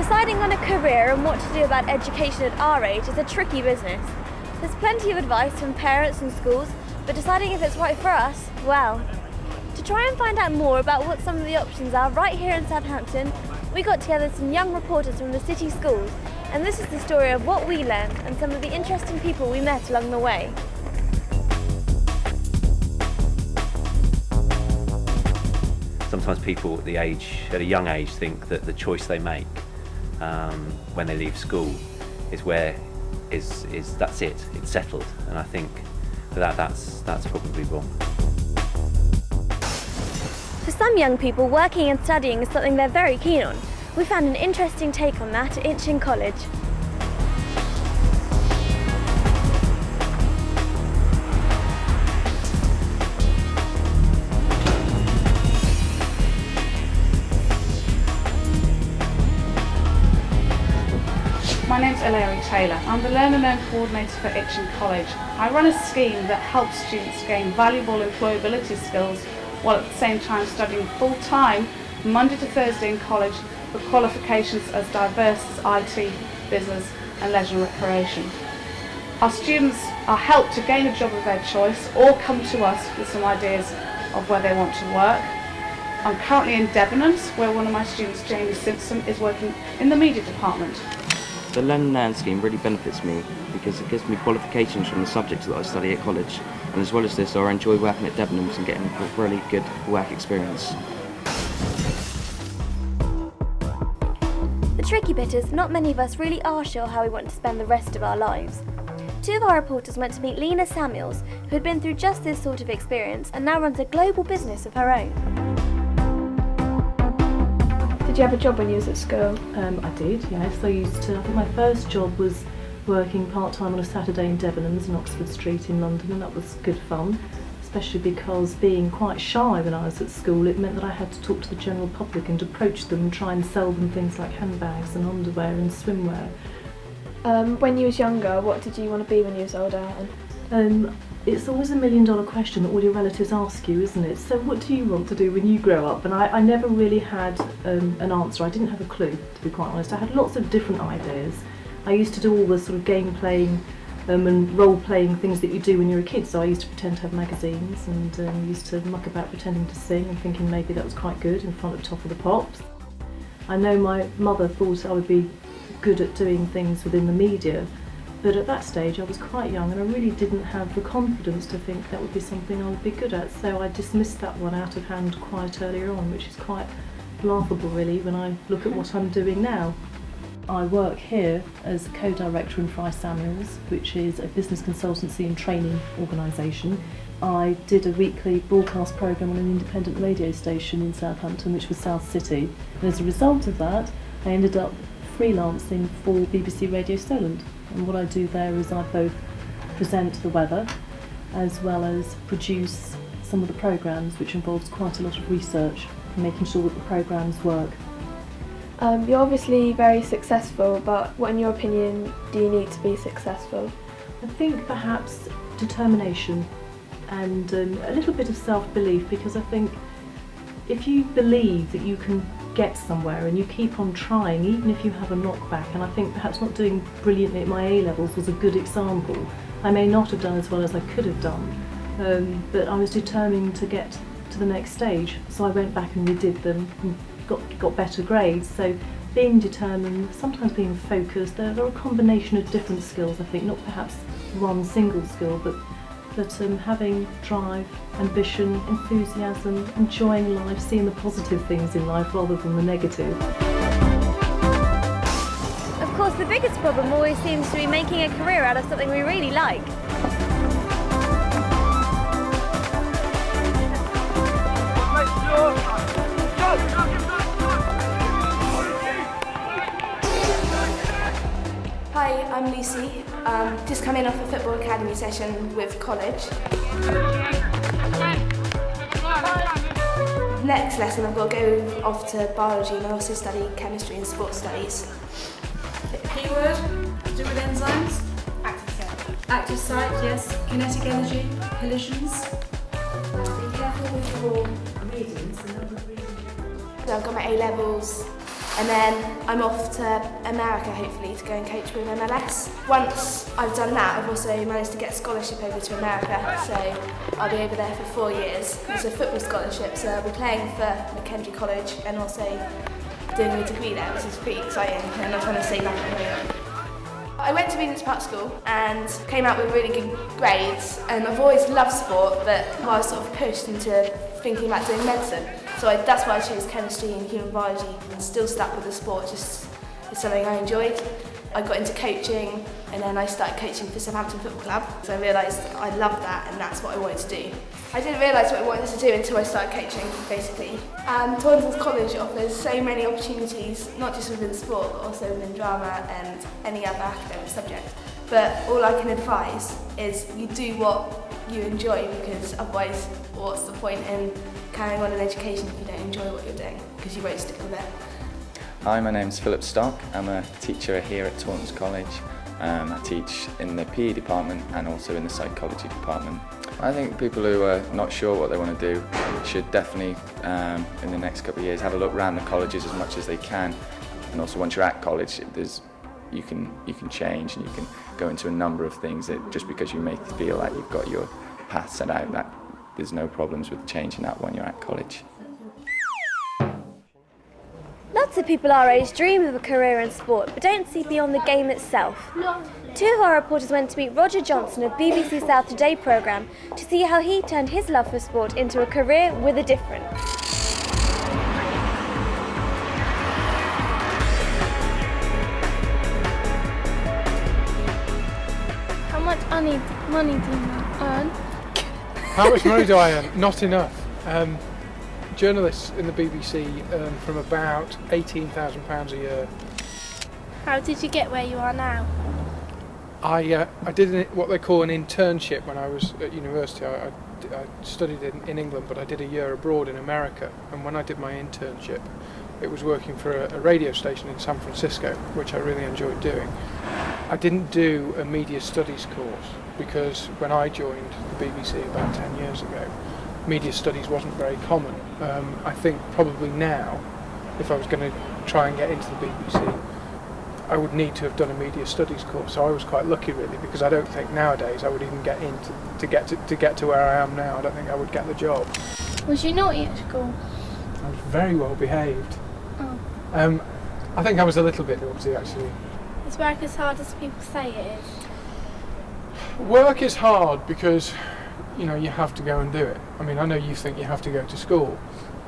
Deciding on a career and what to do about education at our age is a tricky business. There's plenty of advice from parents and schools, but deciding if it's right for us, well. To try and find out more about what some of the options are right here in Southampton, we got together some young reporters from the city schools, and this is the story of what we learned and some of the interesting people we met along the way. Sometimes people at a young age think that the choice they make when they leave school is that's it, it's settled, and I think that's probably wrong. For some young people, working and studying is something they're very keen on. We found an interesting take on that at Inchin College. My name's Hilary Taylor. I'm the Learn and Learn Coordinator for Inchin College. I run a scheme that helps students gain valuable employability skills while at the same time studying full-time, Monday to Thursday in college with qualifications as diverse as IT, business and leisure and recreation. Our students are helped to gain a job of their choice or come to us with some ideas of where they want to work. I'm currently in Debenhams, where one of my students, Jamie Simpson, is working in the media department. The Learn and Learn scheme really benefits me because it gives me qualifications from the subjects that I study at college, and as well as this I enjoy working at Debenhams and getting a really good work experience. The tricky bit is not many of us really are sure how we want to spend the rest of our lives. Two of our reporters went to meet Lena Samuels, who had been through just this sort of experience and now runs a global business of her own. Did you have a job when you was at school? I did, yes. I think my first job was working part-time on a Saturday in Debenhams in Oxford Street in London, and that was good fun, especially because being quite shy when I was at school, it meant that I had to talk to the general public and approach them and try and sell them things like handbags and underwear and swimwear. When you was younger, what did you want to be when you was older? It's always $1 million question that all your relatives ask you, isn't it? So what do you want to do when you grow up? And I never really had an answer. I didn't have a clue, to be quite honest. I had lots of different ideas. I used to do all the sort of game playing and role playing things that you do when you're a kid. So I used to pretend to have magazines and used to muck about pretending to sing and thinking maybe that was quite good in front of Top of the Pops. I know my mother thought I would be good at doing things within the media, but at that stage I was quite young and I really didn't have the confidence to think that would be something I would be good at, so I dismissed that one out of hand quite earlier on, which is quite laughable really when I look at what I'm doing now. I work here as co-director in Fry Samuels, which is a business consultancy and training organisation. I did a weekly broadcast programme on an independent radio station in Southampton, which was South City, and as a result of that I ended up freelancing for BBC Radio Solent. And what I do there is I both present the weather as well as produce some of the programmes, which involves quite a lot of research and making sure that the programmes work. You're obviously very successful, but what in your opinion do you need to be successful? I think perhaps determination and a little bit of self-belief, because I think if you believe that you can get somewhere and you keep on trying, even if you have a knockback, and I think perhaps not doing brilliantly at my A-levels was a good example. I may not have done as well as I could have done, but I was determined to get to the next stage, so I went back and redid them and got better grades. So being determined, sometimes being focused, they're a combination of different skills, I think, not perhaps one single skill, but having drive, ambition, enthusiasm, enjoying life, seeing the positive things in life rather than the negative. Of course, the biggest problem always seems to be making a career out of something we really like. Hi, I'm Lucy. Just come in off a football academy session with college. Next lesson I've got to go off to biology, and I also study chemistry and sports studies. Keyword, to do with enzymes. Active site. Active site, yes. Kinetic energy, collisions. Be careful with your readings. So I've got my A-levels And then I'm off to America, hopefully, to go and coach with MLS. Once I've done that, I've also managed to get a scholarship over to America, so I'll be over there for 4 years. It's a football scholarship, so I'll be playing for Mackenzie College and also doing a degree there, which is pretty exciting, and I'm trying to save up at the moment. I went to Venus Park School and came out with really good grades, and I've always loved sport, but I was sort of pushed into thinking about doing medicine. So that's why I chose chemistry and human biology, and still stuck with the sport, just it's something I enjoyed. I got into coaching, and then I started coaching for Southampton Football Club, so I realised I loved that and that's what I wanted to do. I didn't realise what I wanted to do until I started coaching, basically. Taunton College offers so many opportunities, not just within sport, but also within drama and any other academic subject. But all I can advise is you do what you enjoy, because otherwise what's the point in carrying on an education if you don't enjoy what you're doing, because you won't stick with it. Hi, my name's Philip Stock. I'm a teacher here at Taunton College. I teach in the PE department and also in the psychology department. I think people who are not sure what they want to do should definitely, in the next couple of years, have a look around the colleges as much as they can. And also once you're at college, you can change and you can go into a number of things that just because you may feel like you've got your path set out, that there's no problems with changing that when you're at college. Lots of people our age dream of a career in sport, but don't see beyond the game itself. Two of our reporters went to meet Roger Johnson of BBC South Today programme to see how he turned his love for sport into a career with a difference. How much money do you earn? How much money do I earn? Not enough. Journalists in the BBC earn from about £18,000 a year. How did you get where you are now? I did what they call an internship when I was at university. I studied in England, but I did a year abroad in America. And when I did my internship, it was working for a radio station in San Francisco, which I really enjoyed doing. I didn't do a media studies course because when I joined the BBC about 10 years ago, media studies wasn't very common. I think probably now, if I was going to try and get into the BBC, I would need to have done a media studies course. So I was quite lucky really, because I don't think nowadays I would even get in to get to where I am now. I don't think I would get the job. Was you naughty at school? I was very well behaved. Oh. I think I was a little bit naughty actually. Is work as hard as people say it is? Work is hard because you have to go and do it. I mean, I know you think you have to go to school.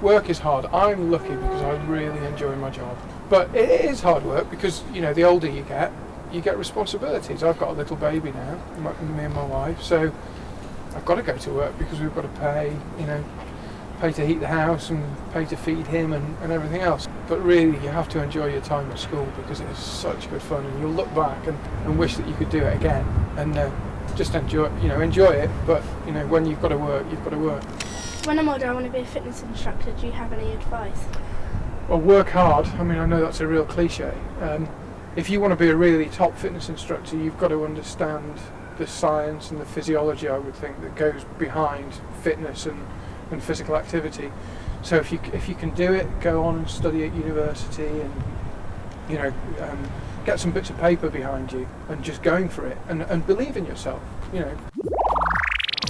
Work is hard. I'm lucky because I really enjoy my job. But it is hard work because, the older you get responsibilities. I've got a little baby now, me and my wife, so I've got to go to work because we've got to pay to heat the house and pay to feed him and everything else. But really, you have to enjoy your time at school because it is such good fun, and you'll look back and wish that you could do it again. And just enjoy it, but when you've got to work, you've got to work. When I'm older, I want to be a fitness instructor. Do you have any advice? Well, work hard. I mean, I know that's a real cliche. If you want to be a really top fitness instructor, you've got to understand the science and the physiology, I would think, that goes behind fitness and physical activity. So if you can do it, go on and study at university and get some bits of paper behind you and just going for it and believe in yourself,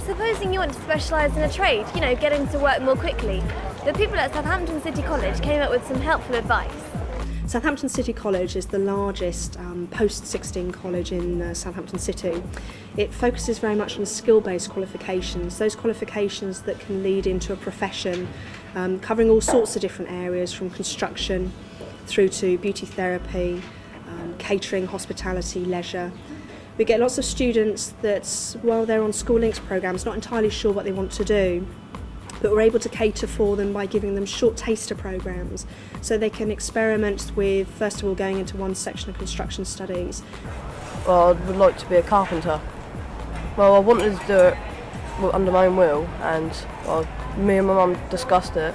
Supposing you want to specialise in a trade, getting to work more quickly, the people at Southampton City College came up with some helpful advice. Southampton City College is the largest post-16 college in Southampton City. It focuses very much on skill-based qualifications, those qualifications that can lead into a profession, covering all sorts of different areas, from construction through to beauty therapy, catering, hospitality, leisure. We get lots of students that, while they're on School Links programmes, not entirely sure what they want to do, but we're able to cater for them by giving them short taster programmes so they can experiment with, first of all, going into one section of construction studies. Well, I would like to be a carpenter. Well, I wanted to do it under my own will, and me and my mum discussed it,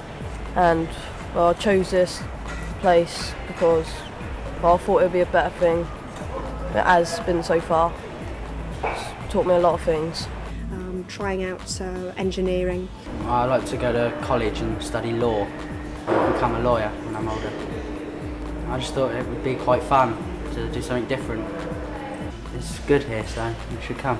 and I chose this place because I thought it would be a better thing. It has been so far. It's taught me a lot of things. Trying out engineering. I like to go to college and study law and become a lawyer when I'm older. I just thought it would be quite fun to do something different. It's good here, so you should come.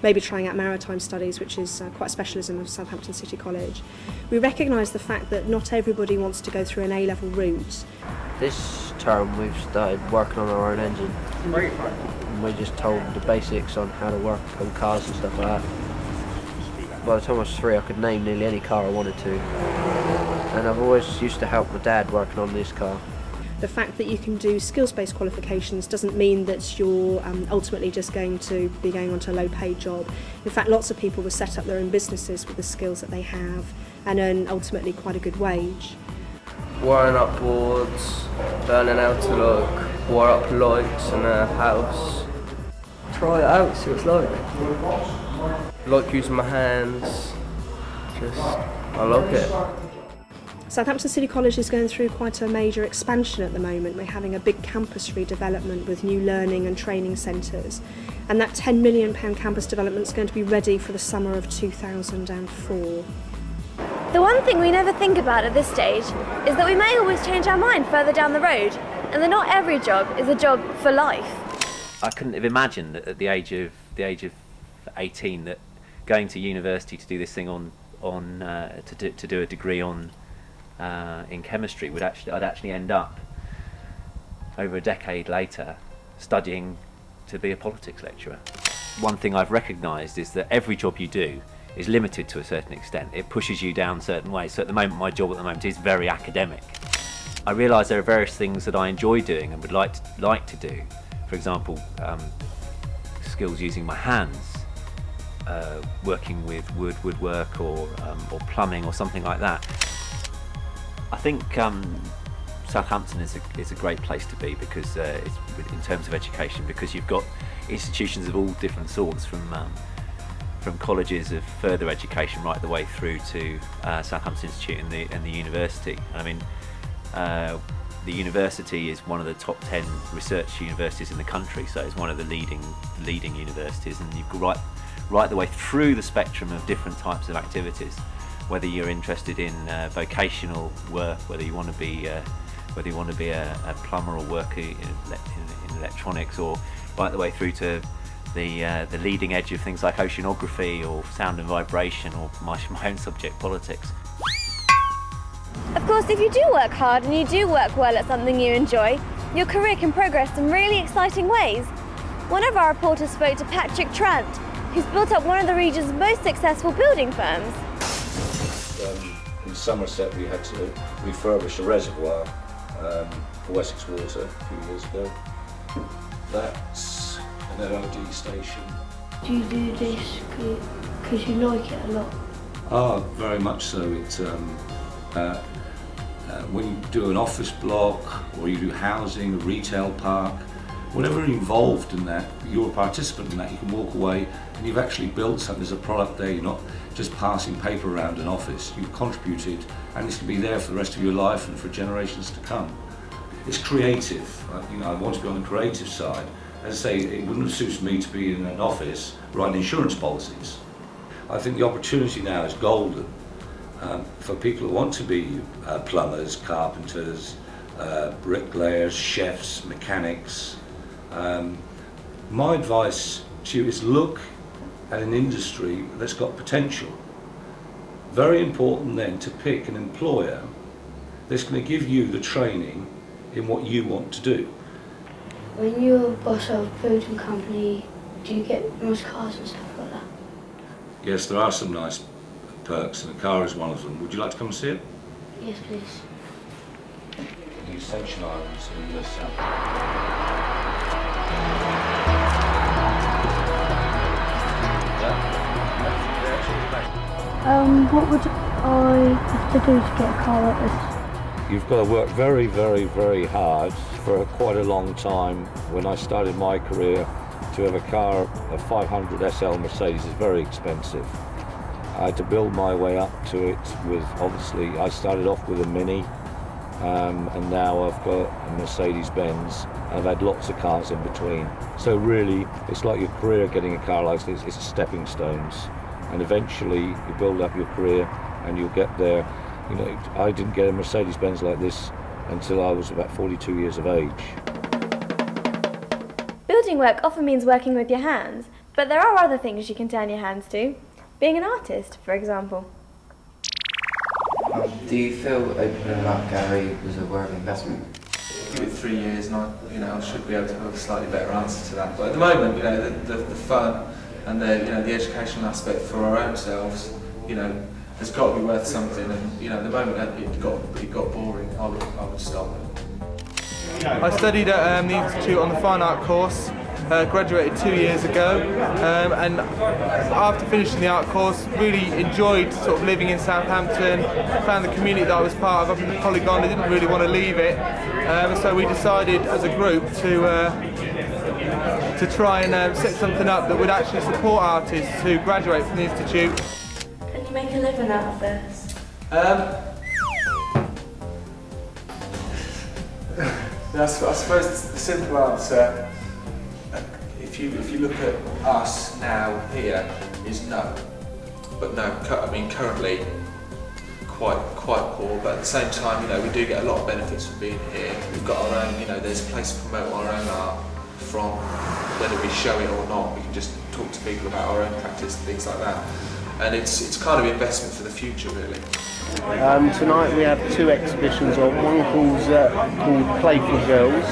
Maybe trying out maritime studies, which is quite a specialism of Southampton City College. We recognise the fact that not everybody wants to go through an A-level route. This term we've started working on our own engine. And we're just told the basics on how to work on cars and stuff like that. By the time I was 3 I could name nearly any car I wanted to. And I've always used to help my dad working on this car. The fact that you can do skills-based qualifications doesn't mean that you're ultimately just going to be going on to a low-paid job. In fact, lots of people will set up their own businesses with the skills that they have and earn ultimately quite a good wage. Wiring up boards, learning how to wire up lights in a house. Try it out, see what it's like. Like using my hands, I like it. Southampton City College is going through quite a major expansion at the moment. We're having a big campus redevelopment with new learning and training centres, and that £10 million campus development is going to be ready for the summer of 2004. The one thing we never think about at this stage is that we may always change our mind further down the road, and that not every job is a job for life. I couldn't have imagined that at the age of 18 that going to university to do this thing to do a degree on in chemistry I'd actually end up over a decade later studying to be a politics lecturer. One thing I've recognised is that every job you do is limited to a certain extent. It pushes you down certain ways. So at the moment, my job at the moment is very academic. I realise there are various things that I enjoy doing and would like to do. For example, skills using my hands, working with woodwork or plumbing or something like that. I think Southampton is a great place to be because in terms of education, because you've got institutions of all different sorts, from colleges of further education right the way through to Southampton Institute and the university. I mean, the university is one of the top 10 research universities in the country, so it's one of the leading universities, and you've got right the way through the spectrum of different types of activities. Whether you're interested in vocational work, whether you want to be a plumber or work in electronics, or right the way through to the leading edge of things like oceanography or sound and vibration, or my own subject, politics. Of course, if you do work hard and you do work well at something you enjoy, your career can progress in really exciting ways. One of our reporters spoke to Patrick Trant, who's built up one of the region's most successful building firms. In Somerset we had to refurbish a reservoir for Wessex Water a few years ago. That's an LOD station. Do you do this because you like it a lot? Ah, very much so. It's when you do an office block or you do housing, a retail park, whatever you're involved in that, you're a participant in that, you can walk away and you've actually built something. There's a product there, you're not just passing paper around an office, you've contributed and it's going to be there for the rest of your life and for generations to come. It's creative, I want to be on the creative side. As I say, it wouldn't have suited me to be in an office writing insurance policies. I think the opportunity now is golden for people who want to be plumbers, carpenters, bricklayers, chefs, mechanics. My advice to you is look at an industry that's got potential. Very important then to pick an employer that's going to give you the training in what you want to do. When you're a boss of a building company, do you get nice cars and stuff like that? Yes, there are some nice perks and a car is one of them. Would you like to come and see it? Yes, please. The Ascension Islands in the south. What would I have to do to get a car like this? You've got to work very, very, very hard for quite a long time. When I started my career, to have a car, a 500 SL Mercedes is very expensive. I had to build my way up to it with, obviously, I started off with a Mini, and now I've got a Mercedes-Benz, and I've had lots of cars in between. So really, it's like your career getting a car like this, it's stepping stones. And eventually, you build up your career, and you'll get there. You know, I didn't get a Mercedes-Benz like this until I was about 42 years of age. Building work often means working with your hands, but there are other things you can turn your hands to. Being an artist, for example. Do you feel opening up Gary was a worth investment? Give it 3 years and I should be able to have a slightly better answer to that. But at the moment, the fun and the educational aspect for our own selves, has got to be worth something. And at the moment it got boring. I would stop. I studied at the Institute on the Fine Art course. Graduated 2 years ago, and after finishing the art course, really enjoyed sort of living in Southampton. Found the community that I was part of up in the Polygon. I didn't really want to leave it, so we decided as a group to try and set something up that would actually support artists who graduate from the institute. Can you make a living out of this? I suppose the simple answer, if you look at us now here, is no. But no, currently quite poor. But at the same time, we do get a lot of benefits from being here. We've got our own, there's a place to promote our own art from, whether we show it or not. We can just talk to people about our own practice and things like that. And it's kind of investment for the future, really. Tonight we have 2 exhibitions on. One called Playful Girls,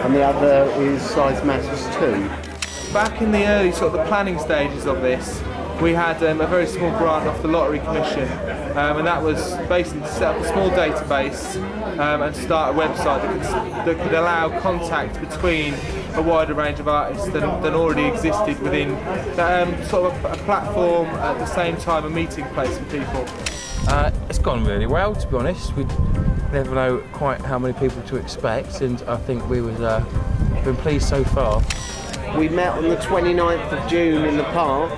and the other is Size Matters 2. Back in the early sort of the planning stages of this, we had a very small grant off the Lottery Commission, and that was basically to set up a small database and start a website that could allow contact between a wider range of artists than already existed within sort of a platform, at the same time a meeting place for people. It's gone really well, to be honest. We never know quite how many people to expect, and I think we've been pleased so far. We met on the 29th of June in the park,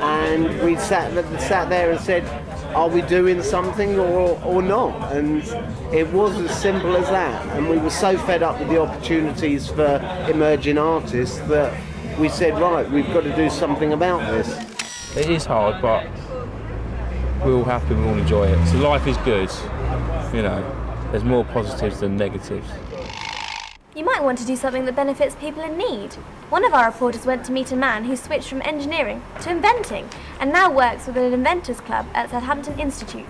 and we sat there and said, are we doing something or not? And it was as simple as that. And we were so fed up with the opportunities for emerging artists that we said, right, we've got to do something about this. It is hard, but we're all happy, we all enjoy it. So life is good, there's more positives than negatives. You might want to do something that benefits people in need. One of our reporters went to meet a man who switched from engineering to inventing and now works with an inventors club at Southampton Institute.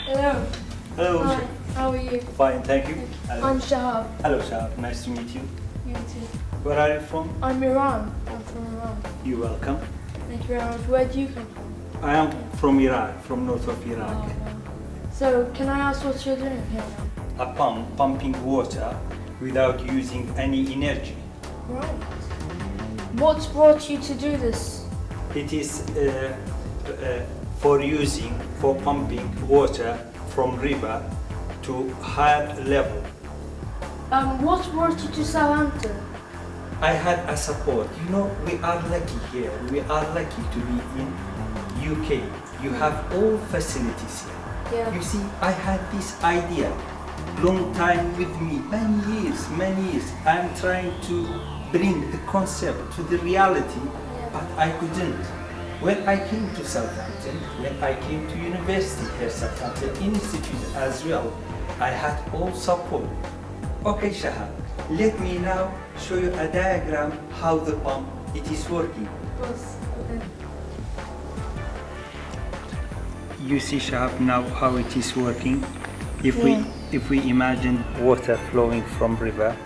Hello. Hello. Hi, how are you? Fine, thank you. Hello. I'm Shahab. Hello Shahab, nice to meet you. You too. Where are you from? I'm Iran. I'm from Iran. You're welcome. Thank you very much. Where do you come from? I am from Iraq, from north of Iraq. So, can I ask what you're doing here now? A pump, pumping water without using any energy. Right. What's brought you to do this? It is for pumping water from river to higher level. What brought you to Southampton? I had a support. We are lucky here. We are lucky to be in UK. You have all facilities here. Yeah. You see, I had this idea long time with me, many years. I'm trying to bring the concept to the reality, but I couldn't. When I came to Southampton, when I came to university here, Southampton Institute as well, I had all support. Okay, Shahab, let me now show you a diagram how the pump it is working. Okay. You see, Shahab, now how it is working. If we imagine water flowing from river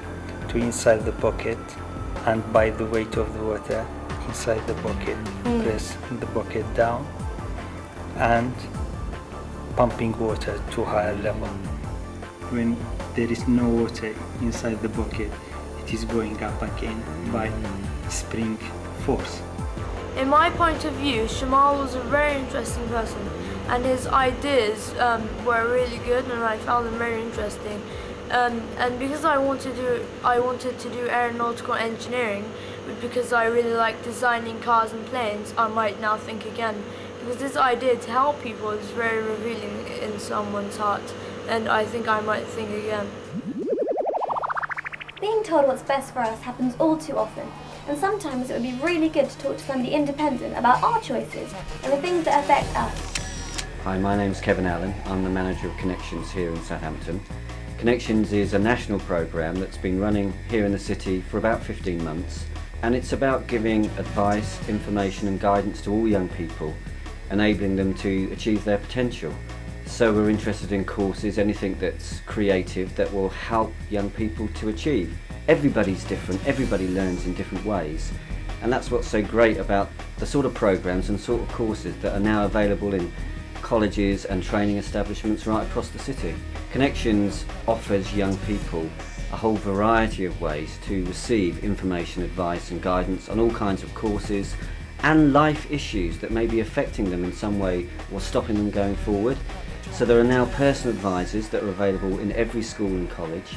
to inside the bucket, and by the weight of the water inside the bucket, press the bucket down and pumping water to higher level. When there is no water inside the bucket, it is going up again by spring force. In my point of view, Shamal was a very interesting person, and his ideas were really good, and I found them very interesting. And because I wanted to do aeronautical engineering, because I really like designing cars and planes, I might now think again. Because this idea to help people is very revealing in someone's heart, and I think I might think again. Being told what's best for us happens all too often, and sometimes it would be really good to talk to somebody independent about our choices and the things that affect us. Hi, my name's Kevin Allen. I'm the manager of Connections here in Southampton. Connections is a national programme that's been running here in the city for about 15 months, and it's about giving advice, information and guidance to all young people, enabling them to achieve their potential. So we're interested in courses, anything that's creative that will help young people to achieve. Everybody's different, everybody learns in different ways, and that's what's so great about the sort of programmes and sort of courses that are now available in colleges and training establishments right across the city. Connections offers young people a whole variety of ways to receive information, advice and guidance on all kinds of courses and life issues that may be affecting them in some way or stopping them going forward. So there are now personal advisors that are available in every school and college.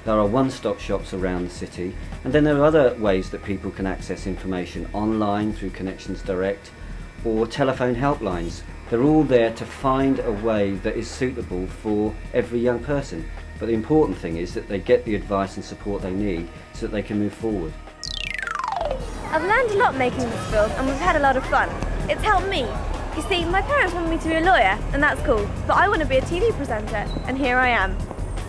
There are one-stop shops around the city, and then there are other ways that people can access information online through Connections Direct or telephone helplines. They're all there to find a way that is suitable for every young person. But the important thing is that they get the advice and support they need so that they can move forward. I've learned a lot making this film and we've had a lot of fun. It's helped me. You see, my parents want me to be a lawyer, and that's cool, but I want to be a TV presenter, and here I am.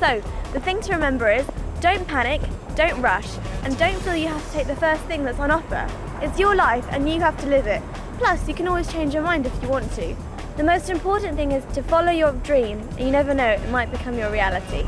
So, the thing to remember is, don't panic, don't rush, and don't feel you have to take the first thing that's on offer. It's your life and you have to live it. Plus, you can always change your mind if you want to. The most important thing is to follow your dream, and you never know, it might become your reality.